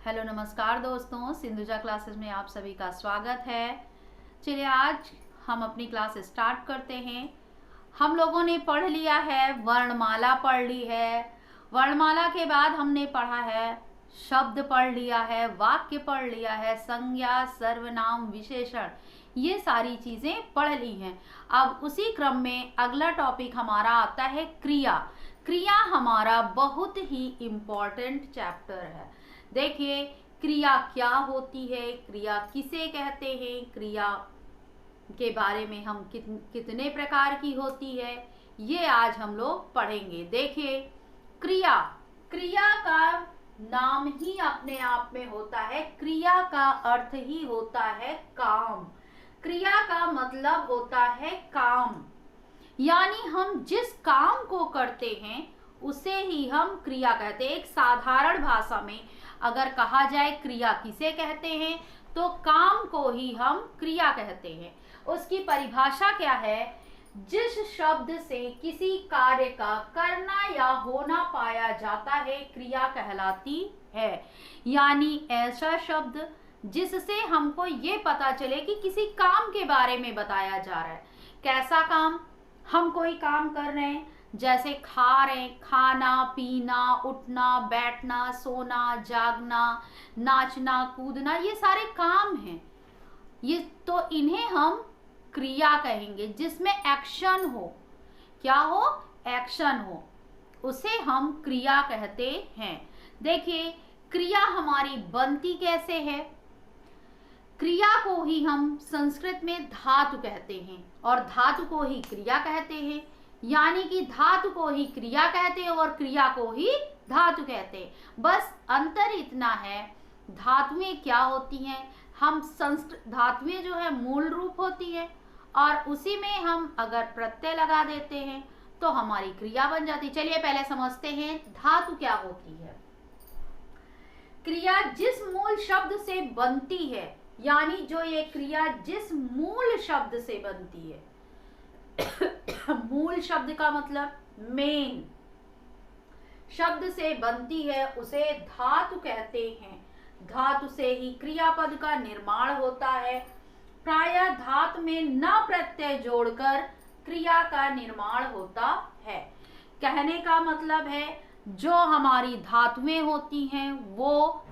Hello नमस्कार दोस्तों, Sindhuja classes में आप सभी का स्वागत है। चलिए आज हम अपनी क्लास स्टार्ट करते हैं। हम लोगों ने पढ़ लिया है, वर्णमाला पढ़ ली है। वर्णमाला के बाद हमने पढ़ा है, शब्द पढ़ लिया है, वाक्य पढ़ लिया है, संज्ञा, सर्वनाम, विशेषण, ये सारी चीजें पढ़ ली हैं। अब उसी क्रम में अगला टॉपिक हमारा आता है क्रिया। क्रिया हमारा बहुत ही इम्पोर्टेंट चैप्टर है। देखिए, क्रिया क्या होती है, क्रिया किसे कहते हैं, क्रिया के बारे में हम कितने प्रकार की होती है, ये आज हम लोग पढ़ेंगे। देखिए, क्रिया क्रिया का नाम ही अपने आप में होता है। क्रिया का अर्थ ही होता है काम। क्रिया का मतलब होता है काम, यानी हम जिस काम को करते हैं उसे ही हम क्रिया कहते हैं। एक साधारण भाषा में अगर कहा जाए क्रिया किसे कहते हैं, तो काम को ही हम क्रिया कहते हैं। उसकी परिभाषा क्या है? जिस शब्द से किसी कार्य का करना या होना पाया जाता है, क्रिया कहलाती है। यानी ऐसा शब्द जिससे हमको ये पता चले कि किसी काम के बारे में बताया जा रहा है। कैसा काम? हम कोई काम कर रहे हैं, जैसे खा रहे हैं, खाना, पीना, उठना, बैठना, सोना, जागना, नाचना, कूदना, ये सारे काम हैं। ये तो इन्हें हम क्रिया कहेंगे। जिसमें एक्शन हो, क्या हो? एक्शन हो, उसे हम क्रिया कहते हैं। देखिए, क्रिया हमारी बनती कैसे है? क्रिया को ही हम संस्कृत में धातु कहते हैं और धातु को ही क्रिया कहते हैं। यानी कि धातु को ही क्रिया कहते हैं और क्रिया को ही धातु कहते हैं। बस अंतर इतना है, धातुएं क्या होती हैं? हम धातुएं जो है मूल रूप होती है और उसी में हम अगर प्रत्यय लगा देते हैं तो हमारी क्रिया बन जाती है। चलिए पहले समझते हैं धातु क्या होती है। क्रिया जिस मूल शब्द से बनती है, यानी जो ये क्रिया जिस मूल शब्द से बनती है मूल शब्द का मतलब मेन शब्द से बनती है, उसे धातु कहते हैं। धातु से ही क्रियापद का निर्माण होता है। प्रायः धातु में न प्रत्यय जोड़कर क्रिया का निर्माण होता है। कहने का मतलब है, जो हमारी धातुएं होती हैं वो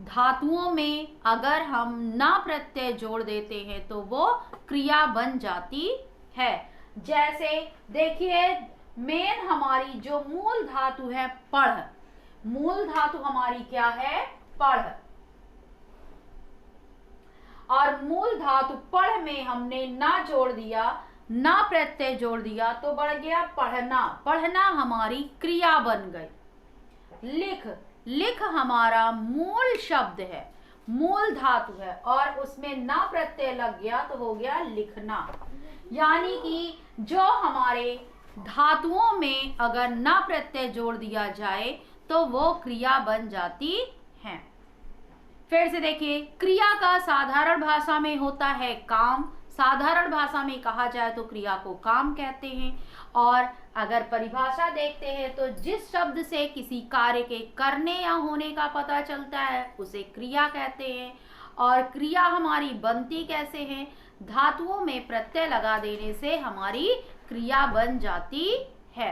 धातुओं में अगर हम ना प्रत्यय जोड़ देते हैं तो वो क्रिया बन जाती है। जैसे देखिए, मेन हमारी जो मूल धातु है पढ़, मूल धातु हमारी क्या है? पढ़। और मूल धातु पढ़ में हमने ना जोड़ दिया, ना प्रत्यय जोड़ दिया तो बढ़ गया पढ़ना। पढ़ना हमारी क्रिया बन गई। लिख, लिख हमारा मूल शब्द है, मूल धातु है और उसमें ना प्रत्यय लग गया तो हो गया लिखना। यानी कि जो हमारे धातुओं में अगर ना प्रत्यय जोड़ दिया जाए तो वो क्रिया बन जाती है। फिर से देखिए, क्रिया का साधारण भाषा में होता है काम। साधारण भाषा में कहा जाए तो क्रिया को काम कहते हैं। और अगर परिभाषा देखते हैं तो जिस शब्द से किसी कार्य के करने या होने का पता चलता है उसे क्रिया कहते हैं। और क्रिया हमारी बनती कैसे है? धातुओं में प्रत्यय लगा देने से हमारी क्रिया बन जाती है।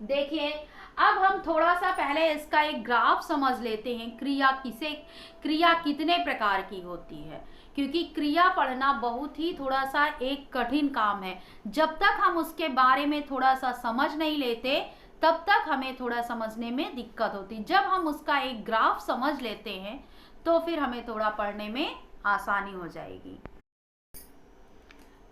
देखिए, अब हम थोड़ा सा पहले इसका एक ग्राफ समझ लेते हैं। क्रिया कितने प्रकार की होती है, क्योंकि क्रिया पढ़ना बहुत ही थोड़ा सा एक कठिन काम है। जब तक हम उसके बारे में थोड़ा सा समझ नहीं लेते तब तक हमें थोड़ा समझने में दिक्कत होती। जब हम उसका एक ग्राफ समझ लेते हैं तो फिर हमें थोड़ा पढ़ने में आसानी हो जाएगी।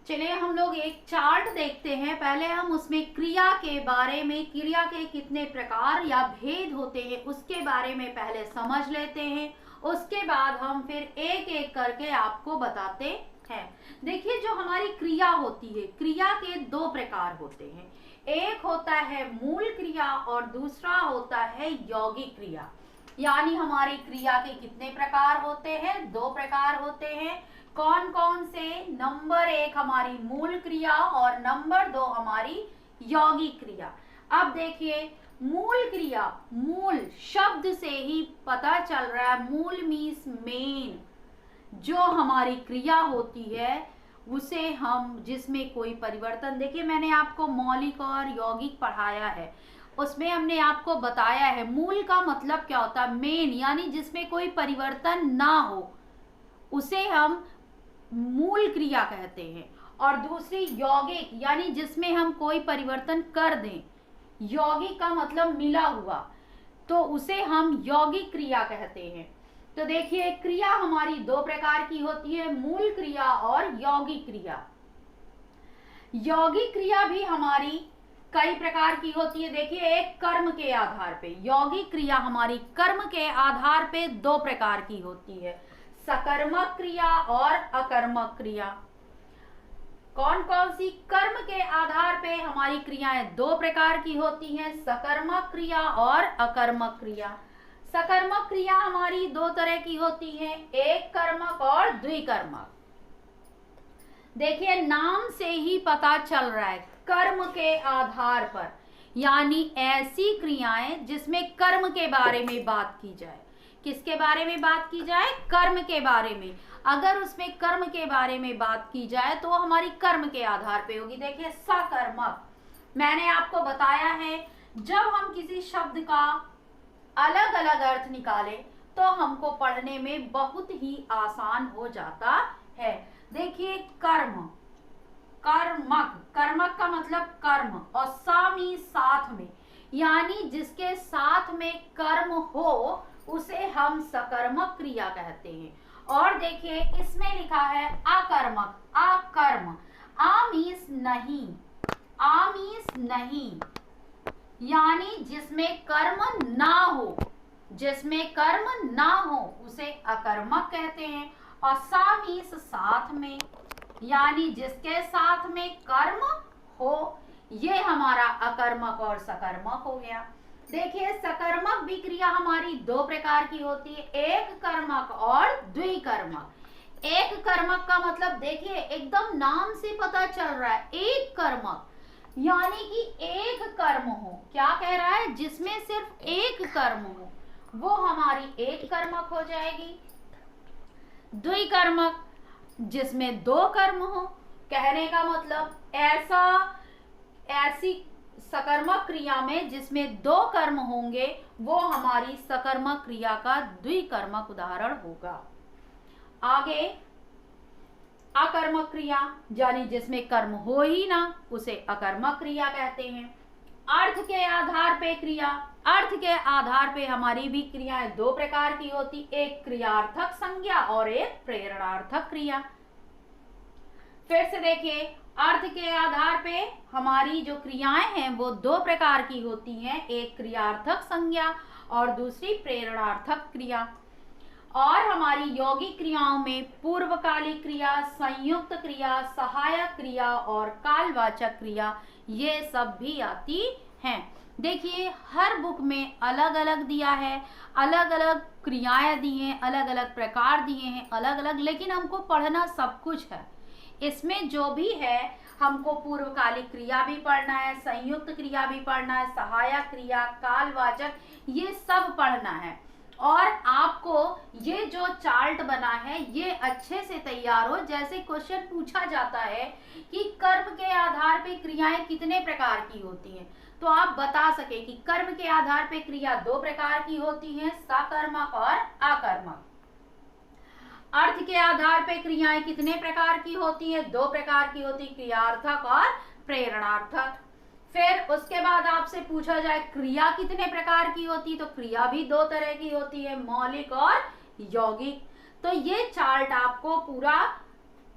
चलिए हम लोग एक चार्ट देखते हैं। पहले हम उसमें क्रिया के बारे में, क्रिया के कितने प्रकार या भेद होते हैं उसके बारे में पहले समझ लेते हैं। उसके बाद हम फिर एक एक करके आपको बताते हैं। देखिए, जो हमारी क्रिया होती है, क्रिया के दो प्रकार होते हैं। एक होता है मूल क्रिया और दूसरा होता है यौगिक क्रिया। यानी हमारी क्रिया के कितने प्रकार होते हैं? दो प्रकार होते हैं। कौन कौन से? नंबर 1 हमारी मूल क्रिया और नंबर 2 हमारी यौगिक क्रिया। अब देखिए, मूल क्रिया, मूल शब्द से ही पता चल रहा है, मूल मीन्स मेन, जो हमारी क्रिया होती है उसे हम, जिसमें कोई परिवर्तन, देखिए मैंने आपको मौलिक और यौगिक पढ़ाया है, उसमें हमने आपको बताया है मूल का मतलब क्या होता है, मेन, यानी जिसमें कोई परिवर्तन ना हो उसे हम मूल क्रिया कहते हैं। और दूसरी यौगिक, यानी जिसमें हम कोई परिवर्तन कर दें, यौगिक का मतलब मिला हुआ, तो उसे हम यौगिक क्रिया कहते हैं। तो देखिए क्रिया हमारी दो प्रकार की होती है, मूल क्रिया और यौगिक क्रिया। यौगिक क्रिया भी हमारी कई प्रकार की होती है। देखिए एक कर्म के आधार पे, यौगिक क्रिया हमारी कर्म के आधार पे दो प्रकार की होती है, सकर्मक क्रिया और अकर्मक क्रिया। कौन कौन सी? कर्म के आधार पे हमारी क्रियाएं दो प्रकार की होती हैं, सकर्मक क्रिया और अकर्मक क्रिया। सकर्मक क्रिया हमारी दो तरह की होती है, एक कर्मक और द्विकर्मक। देखिए नाम से ही पता चल रहा है, कर्म के आधार पर, यानी ऐसी क्रियाएं जिसमें कर्म के बारे में बात की जाए। किसके बारे में बात की जाए? कर्म के बारे में। अगर उसमें कर्म के बारे में बात की जाए तो हमारी कर्म के आधार पे होगी। देखिए सकर्मक, मैंने आपको बताया है जब हम किसी शब्द का अलग अलग अर्थ निकालें तो हमको पढ़ने में बहुत ही आसान हो जाता है। देखिए कर्म, कर्मक, कर्मक का मतलब कर्म, और सामी साथ में, यानी जिसके साथ में कर्म हो उसे हम सकर्मक क्रिया कहते हैं। और देखिए इसमें लिखा है अकर्मक, अकर्म, आ मीन्स नहीं, आ मीन्स नहीं, यानी जिसमें कर्म ना हो, जिसमें कर्म ना हो उसे अकर्मक कहते हैं। और सा मीन्स साथ में, यानी जिसके साथ में कर्म हो, ये हमारा अकर्मक और सकर्मक हो गया। देखिए सकर्मक भी क्रिया हमारी दो प्रकार की होती है, एक कर्मक और द्विकर्मक। एक कर्मक का मतलब देखिए एकदम नाम से पता चल रहा है, एक कर्मक, यानी कि एक कर्म हो। क्या कह रहा है? जिसमें सिर्फ एक कर्म हो वो हमारी एक कर्मक हो जाएगी। द्विकर्मक, जिसमें दो कर्म हो, कहने का मतलब ऐसी सकर्मक क्रिया में जिसमें दो कर्म होंगे वो हमारी सकर्मक क्रिया का द्विकर्मक उदाहरण होगा। आगे अकर्मक क्रिया, यानी जिसमें कर्म हो ही ना उसे अकर्मक क्रिया कहते हैं। अर्थ के आधार पे क्रिया, अर्थ के आधार पे हमारी भी क्रियाएं दो प्रकार की होती, एक क्रियार्थक संज्ञा और एक प्रेरणार्थक क्रिया। फिर से देखिए अर्थ के आधार पे हमारी जो क्रियाएं हैं वो दो प्रकार की होती हैं, एक क्रियार्थक संज्ञा और दूसरी प्रेरणार्थक क्रिया। और हमारी यौगिक क्रियाओं में पूर्वकालिक क्रिया, संयुक्त क्रिया, सहायक क्रिया और कालवाचक क्रिया, ये सब भी आती हैं। देखिए हर बुक में अलग अलग दिया है, अलग अलग क्रियाएं दी हैं, अलग अलग प्रकार दिए हैं, अलग अलग, लेकिन हमको पढ़ना सब कुछ है। इसमें जो भी है हमको पूर्वकालिक क्रिया भी पढ़ना है, संयुक्त क्रिया भी पढ़ना है, सहायक क्रिया, कालवाचक, ये सब पढ़ना है। और आपको ये जो चार्ट बना है ये अच्छे से तैयार हो। जैसे क्वेश्चन पूछा जाता है कि कर्म के आधार पे क्रियाएं कितने प्रकार की होती हैं, तो आप बता सके कि कर्म के आधार पे क्रिया दो प्रकार की होती हैं, सकर्मक और अकर्मक। अर्थ के आधार पे क्रियाएं कितने प्रकार की होती है? दो प्रकार की होती, क्रियार्थक और प्रेरणार्थक। फिर उसके बाद आपसे पूछा जाए क्रिया कितने प्रकार की होती, तो क्रिया भी दो तरह की होती है, मौलिक और यौगिक। तो ये चार्ट आपको पूरा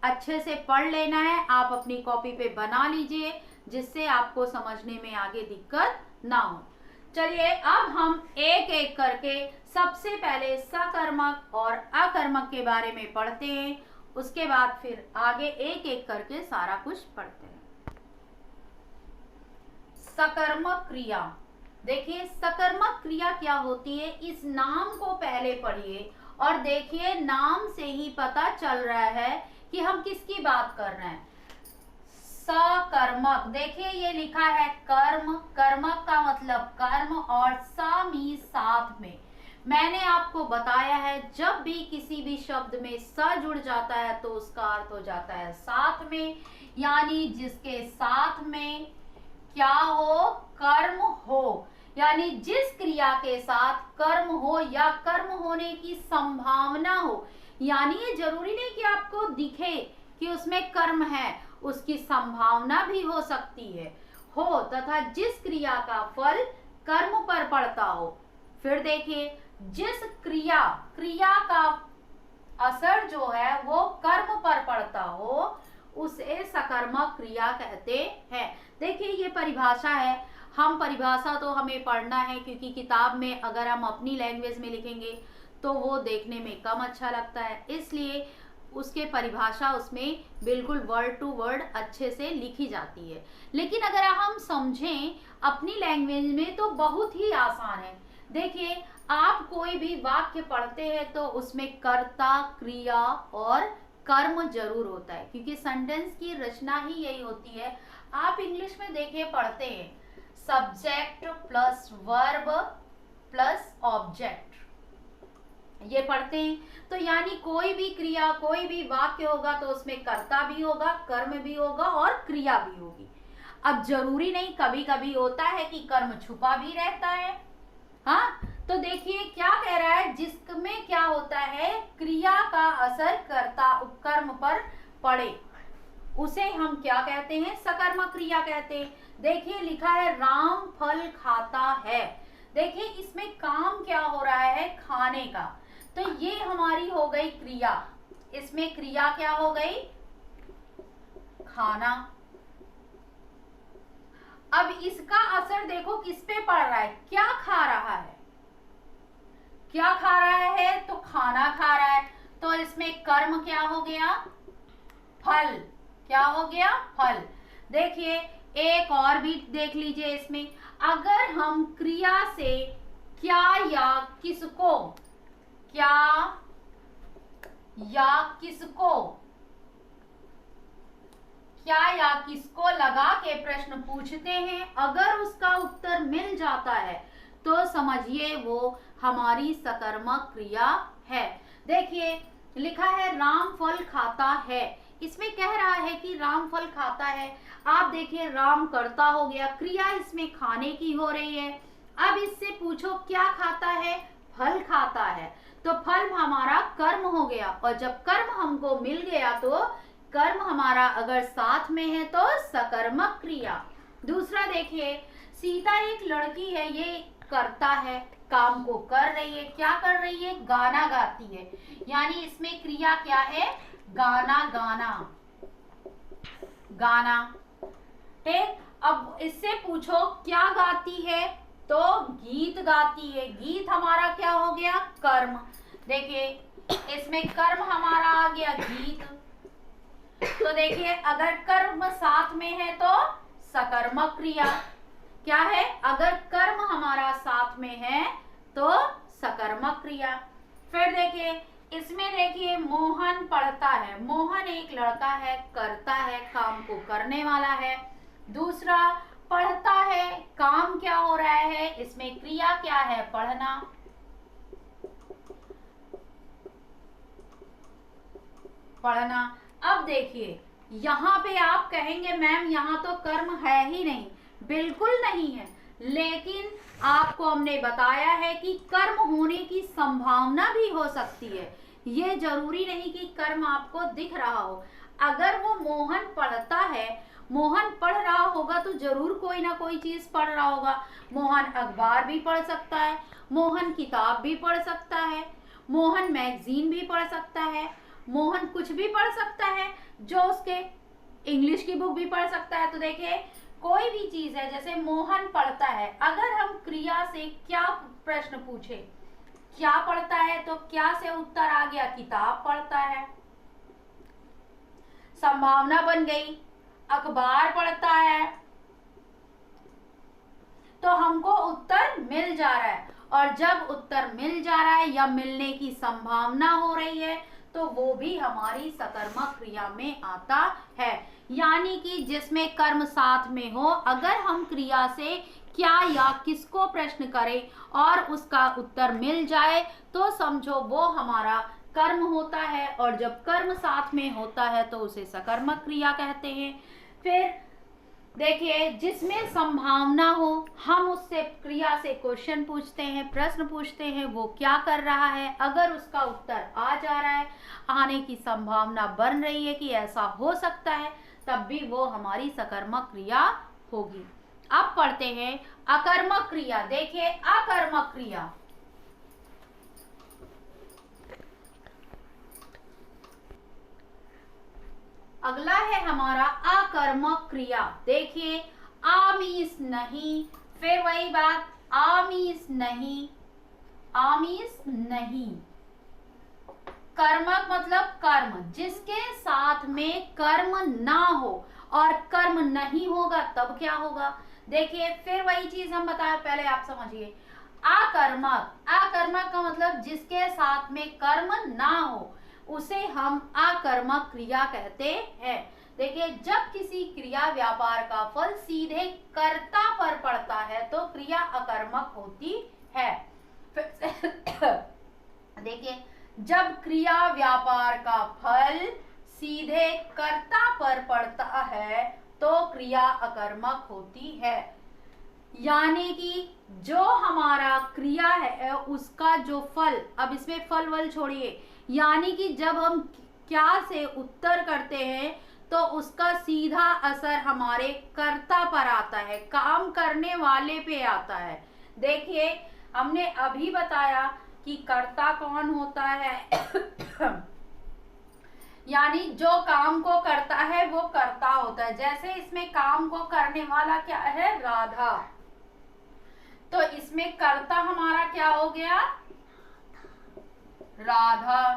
अच्छे से पढ़ लेना है, आप अपनी कॉपी पे बना लीजिए जिससे आपको समझने में आगे दिक्कत ना हो। चलिए अब हम एक एक करके सबसे पहले सकर्मक और अकर्मक के बारे में पढ़ते हैं, उसके बाद फिर आगे एक एक करके सारा कुछ पढ़ते हैं। सकर्मक क्रिया, देखिए सकर्मक क्रिया क्या होती है, इस नाम को पहले पढ़िए और देखिए नाम से ही पता चल रहा है कि हम किसकी बात कर रहे हैं। सकर्मक। देखिए ये लिखा है कर्म, कर्मक का मतलब कर्म और सा मीन्स साथ में। मैंने आपको बताया है जब भी किसी भी शब्द में स जुड़ जाता है तो उसका अर्थ हो जाता है साथ में, यानी जिसके साथ में क्या हो, कर्म हो, यानी जिस क्रिया के साथ कर्म हो या कर्म होने की संभावना हो। यानी ये जरूरी नहीं कि आपको दिखे कि उसमें कर्म है, उसकी संभावना भी हो सकती है हो, तथा जिस क्रिया का फल कर्म पर पड़ता हो। फिर देखिए जिस क्रिया का असर जो है वो कर्म पर पड़ता हो उसे सकर्मक क्रिया कहते हैं। देखिए ये परिभाषा है, हम परिभाषा तो हमें पढ़ना है क्योंकि किताब में अगर हम अपनी लैंग्वेज में लिखेंगे तो वो देखने में कम अच्छा लगता है, इसलिए उसके परिभाषा उसमें बिल्कुल वर्ड टू वर्ड अच्छे से लिखी जाती है। लेकिन अगर हम समझें अपनी लैंग्वेज में तो बहुत ही आसान है। देखिए आप कोई भी वाक्य पढ़ते हैं तो उसमें कर्ता, क्रिया और कर्म जरूर होता है क्योंकि सेंटेंस की रचना ही यही होती है। आप इंग्लिश में देखिए पढ़ते हैं subject plus verb plus object, ये पढ़ते हैं। तो यानी कोई भी क्रिया, कोई भी वाक्य होगा तो उसमें कर्ता भी होगा, कर्म भी होगा और क्रिया भी होगी। अब जरूरी नहीं, कभी कभी होता है कि कर्म छुपा भी रहता है। हाँ, तो देखिए क्या कह रहा है, जिसमें क्या होता है क्रिया का असर कर्ता उपकर्म पर पड़े उसे हम क्या कहते हैं, सकर्मक क्रिया कहते हैं। देखिए लिखा है राम फल खाता है। देखिए इसमें काम क्या हो रहा है, खाने का, तो ये हमारी हो गई क्रिया। इसमें क्रिया क्या हो गई, खाना। अब इसका असर देखो किस पे पड़ रहा है, क्या खा रहा है, क्या खा रहा है, तो खाना खा रहा है। तो इसमें कर्म क्या हो गया, फल, क्या हो गया, फल। देखिए एक और भी देख लीजिए इसमें, अगर हम क्रिया से क्या या किसको, क्या या किसको, क्या या किसको लगा के प्रश्न पूछते हैं, अगर उसका उत्तर मिल जाता है तो समझिए वो हमारी सकर्मक क्रिया है। देखिए लिखा है राम फल खाता है, इसमें कह रहा है कि राम फल खाता है। आप देखिए राम कर्ता हो गया, क्रिया इसमें खाने की हो रही है। अब इससे पूछो क्या खाता है, फल खाता है, तो फल हमारा कर्म हो गया, और जब कर्म हमको मिल गया तो कर्म हमारा अगर साथ में है तो सकर्मक क्रिया। दूसरा देखिए सीता एक लड़की है, ये करता है, काम को कर रही है, क्या कर रही है, गाना गाती है, यानी इसमें क्रिया क्या है, गाना, गाना, गाना। ठीक, अब इससे पूछो क्या गाती है, तो गीत गाती है, गीत हमारा क्या हो गया, कर्म। देखिए इसमें कर्म हमारा आ गया गीत, तो देखिए अगर कर्म साथ में है तो सकर्मक क्रिया क्या है, अगर कर्म हमारा साथ में है तो सकर्मक क्रिया। फिर देखिए इसमें देखिए मोहन पढ़ता है, मोहन एक लड़का है, करता है, काम को करने वाला है। दूसरा पढ़ता है, काम क्या हो रहा है, इसमें क्रिया क्या है, पढ़ना। पढ़ना। अब देखिए यहाँ पे आप कहेंगे मैम यहाँ तो कर्म है ही नहीं, बिल्कुल नहीं है, लेकिन आपको हमने बताया है कि कर्म होने की संभावना भी हो सकती है, ये जरूरी नहीं कि कर्म आपको दिख रहा हो। अगर वो मोहन पढ़ता है, मोहन पढ़ रहा होगा तो जरूर कोई ना कोई चीज पढ़ रहा होगा। मोहन अखबार भी पढ़ सकता है, मोहन किताब भी पढ़ सकता है, मोहन मैगजीन भी पढ़ सकता है, मोहन कुछ भी पढ़ सकता है, जो उसके इंग्लिश की बुक भी पढ़ सकता है। तो देखिए कोई भी चीज है, जैसे मोहन पढ़ता है, अगर हम क्रिया से क्या प्रश्न पूछे, क्या पढ़ता है, तो क्या से उत्तर आ गया, किताब पढ़ता है, संभावना बन गई, अखबार पढ़ता है, तो हमको उत्तर मिल जा रहा है। और जब उत्तर मिल जा रहा है या मिलने की संभावना हो रही है तो वो भी हमारी सकर्मक क्रिया में आता है। यानी कि जिसमें कर्म साथ में हो, अगर हम क्रिया से क्या या किसको प्रश्न करें और उसका उत्तर मिल जाए तो समझो वो हमारा कर्म होता है, और जब कर्म साथ में होता है तो उसे सकर्मक क्रिया कहते हैं। फिर देखिए, जिसमें संभावना हो, हम उससे क्रिया से क्वेश्चन पूछते हैं, प्रश्न पूछते हैं, वो क्या कर रहा है, अगर उसका उत्तर आ जा रहा है, आने की संभावना बन रही है कि ऐसा हो सकता है, तब भी वो हमारी सकर्मक क्रिया होगी। अब पढ़ते हैं अकर्मक क्रिया। देखिए, अकर्मक क्रिया, अगला है हमारा अकर्मक क्रिया। देखिए, आ मीन्स नहीं, फिर वही बात, आ मीन्स नहीं, आ मीन्स नहीं। कर्मक मतलब कर्म जिसके साथ में कर्म ना हो, और कर्म नहीं होगा तब क्या होगा। देखिए, फिर वही चीज हम बताए, पहले आप समझिए। अकर्मक, अकर्मक का मतलब जिसके साथ में कर्म ना हो, उसे हम अकर्मक क्रिया कहते हैं। देखिए, जब किसी क्रिया व्यापार का फल सीधे कर्ता पर पड़ता है तो क्रिया अकर्मक होती है। देखिए, जब क्रिया व्यापार का फल सीधे कर्ता पर पड़ता है तो क्रिया अकर्मक होती है। यानी कि जो हमारा क्रिया है उसका जो फल, अब इसमें फल वल छोड़िए, यानी कि जब हम क्या से उत्तर करते हैं तो उसका सीधा असर हमारे कर्ता पर आता है, काम करने वाले पे आता है। देखिए, हमने अभी बताया कि कर्ता कौन होता है यानी जो काम को करता है वो कर्ता होता है। जैसे इसमें काम को करने वाला क्या है, राधा, तो इसमें कर्ता हमारा क्या हो गया, राधा।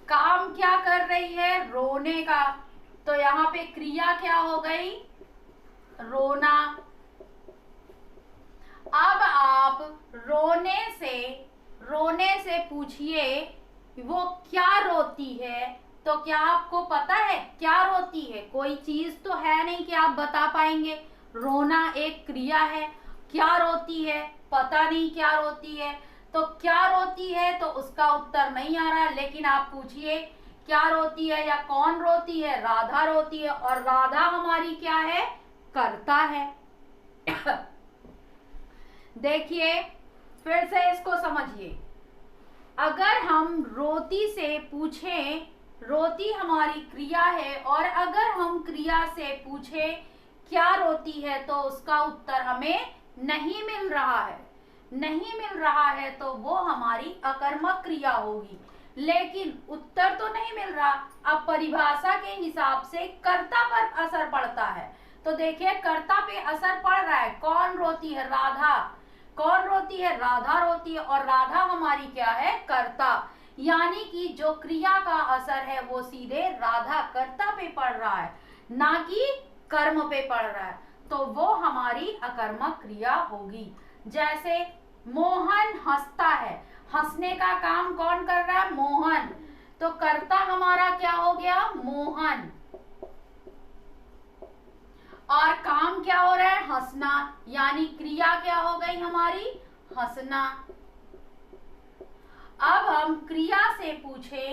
काम क्या कर रही है, रोने का, तो यहाँ पे क्रिया क्या हो गई, रोना। अब आप रोने से पूछिए वो क्या रोती है, तो क्या आपको पता है क्या रोती है? कोई चीज तो है नहीं कि आप बता पाएंगे। रोना एक क्रिया है, क्या रोती है पता नहीं क्या रोती है, तो क्या रोती है तो उसका उत्तर नहीं आ रहा, लेकिन आप पूछिए क्या रोती है या कौन रोती है, राधा रोती है, और राधा हमारी क्या है, कर्ता है। देखिए, फिर से इसको समझिए। अगर हम रोती से पूछें, रोती हमारी क्रिया है, और अगर हम क्रिया से पूछें क्या रोती है तो उसका उत्तर हमें नहीं मिल रहा है, नहीं मिल रहा है तो वो हमारी अकर्मक क्रिया होगी। लेकिन उत्तर तो नहीं मिल रहा, अब परिभाषा के हिसाब से कर्ता पर असर पड़ता है, तो देखिए कर्ता पे असर पड़ रहा है। कौन रोती है, राधा। कौन रोती है, राधा रोती है, और राधा हमारी क्या है, कर्ता। यानी कि जो क्रिया का असर है वो सीधे राधा कर्ता पे पड़ रहा है, ना कि कर्म पे पड़ रहा है, तो वो हमारी अकर्मक क्रिया होगी। जैसे मोहन हंसता है, हंसने का काम कौन कर रहा है, मोहन, तो कर्ता हमारा क्या हो गया, मोहन, और काम क्या हो रहा है, हंसना, यानी क्रिया क्या हो गई हमारी, हंसना। अब हम क्रिया से पूछे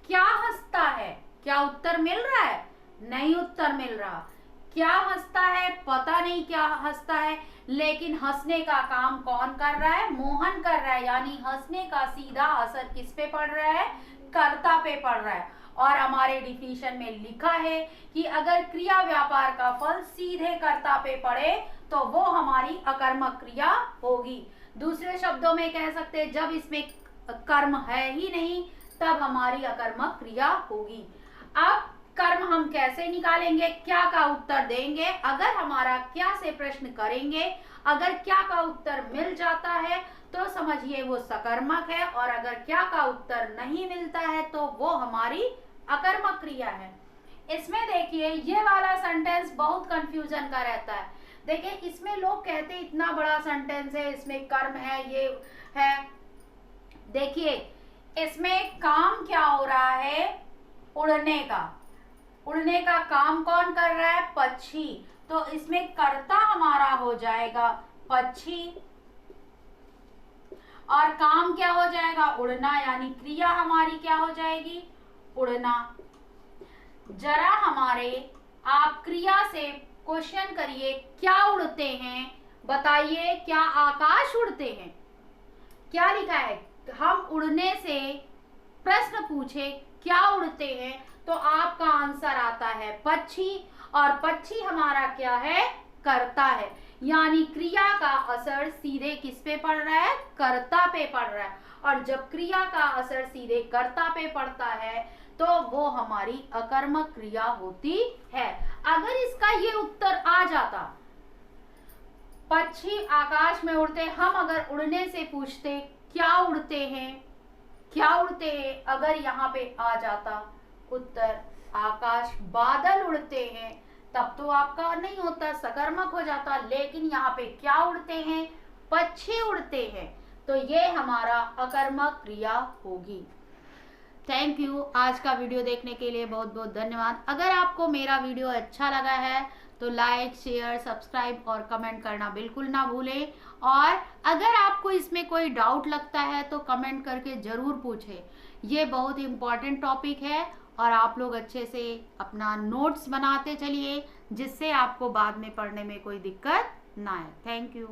क्या हंसता है, क्या उत्तर मिल रहा है, नहीं उत्तर मिल रहा। क्या हंसता है, पता नहीं क्या हंसता है, लेकिन हंसने का काम कौन कर रहा है, मोहन कर रहा है, यानी हंसने का सीधा असर किस पे पड़ रहा है, कर्ता पे पड़ रहा है। और हमारे डिफिनेशन में लिखा है कि अगर क्रिया व्यापार का फल सीधे कर्ता पे पड़े तो वो हमारी अकर्मक क्रिया होगी। दूसरे शब्दों में कह सकते हैं जब इसमें कर्म है ही नहीं तब हमारी अकर्मक क्रिया होगी। अब कर्म हम कैसे निकालेंगे, क्या का उत्तर देंगे, अगर हमारा क्या से प्रश्न करेंगे, अगर क्या का उत्तर मिल जाता है तो समझिए वो सकर्मक है, और अगर क्या का उत्तर नहीं मिलता है तो वो हमारी अकर्मक क्रिया है। इसमें देखिए ये वाला सेंटेंस बहुत कंफ्यूजन का रहता है। देखिए, इसमें लोग कहते इतना बड़ा सेंटेंस है, इसमें कर्म है, ये है। देखिए, इसमें काम क्या हो रहा है? उड़ने का। उड़ने का काम कौन कर रहा है? पक्षी। तो इसमें कर्ता हमारा हो जाएगा पक्षी, और काम क्या हो जाएगा? उड़ना, यानी क्रिया हमारी क्या हो जाएगी? उड़ना। जरा हमारे आप क्रिया से क्वेश्चन करिए, क्या उड़ते हैं? बताइए, क्या आकाश उड़ते हैं? क्या लिखा है? हम उड़ने से प्रश्न पूछे क्या उड़ते हैं, तो आपका आंसर आता है पक्षी, और पक्षी हमारा क्या है? कर्ता है। यानी क्रिया का असर सीधे किस पे पड़ रहा है? कर्ता पे पड़ रहा है। और जब क्रिया का असर सीधे कर्ता पे पड़ता है तो वो हमारी अकर्मक क्रिया होती है। अगर इसका ये उत्तर आ जाता, पक्षी आकाश में उड़ते, हम अगर उड़ने से पूछते क्या उड़ते हैं, क्या उड़ते हैं, अगर यहाँ पे आ जाता उत्तर आकाश बादल उड़ते हैं, तब तो आपका नहीं होता, सकर्मक हो जाता। लेकिन यहाँ पे क्या उड़ते हैं? पक्षी उड़ते हैं, तो ये हमारा अकर्मक क्रिया होगी। Thank you. आज का वीडियो देखने के लिए बहुत बहुत धन्यवाद। अगर आपको मेरा वीडियो अच्छा लगा है तो लाइक, शेयर, सब्सक्राइब और कमेंट करना बिल्कुल ना भूलें। और अगर आपको इसमें कोई डाउट लगता है तो कमेंट करके ज़रूर पूछें। ये बहुत इम्पॉर्टेंट टॉपिक है और आप लोग अच्छे से अपना नोट्स बनाते चलिए, जिससे आपको बाद में पढ़ने में कोई दिक्कत ना आए। Thank you.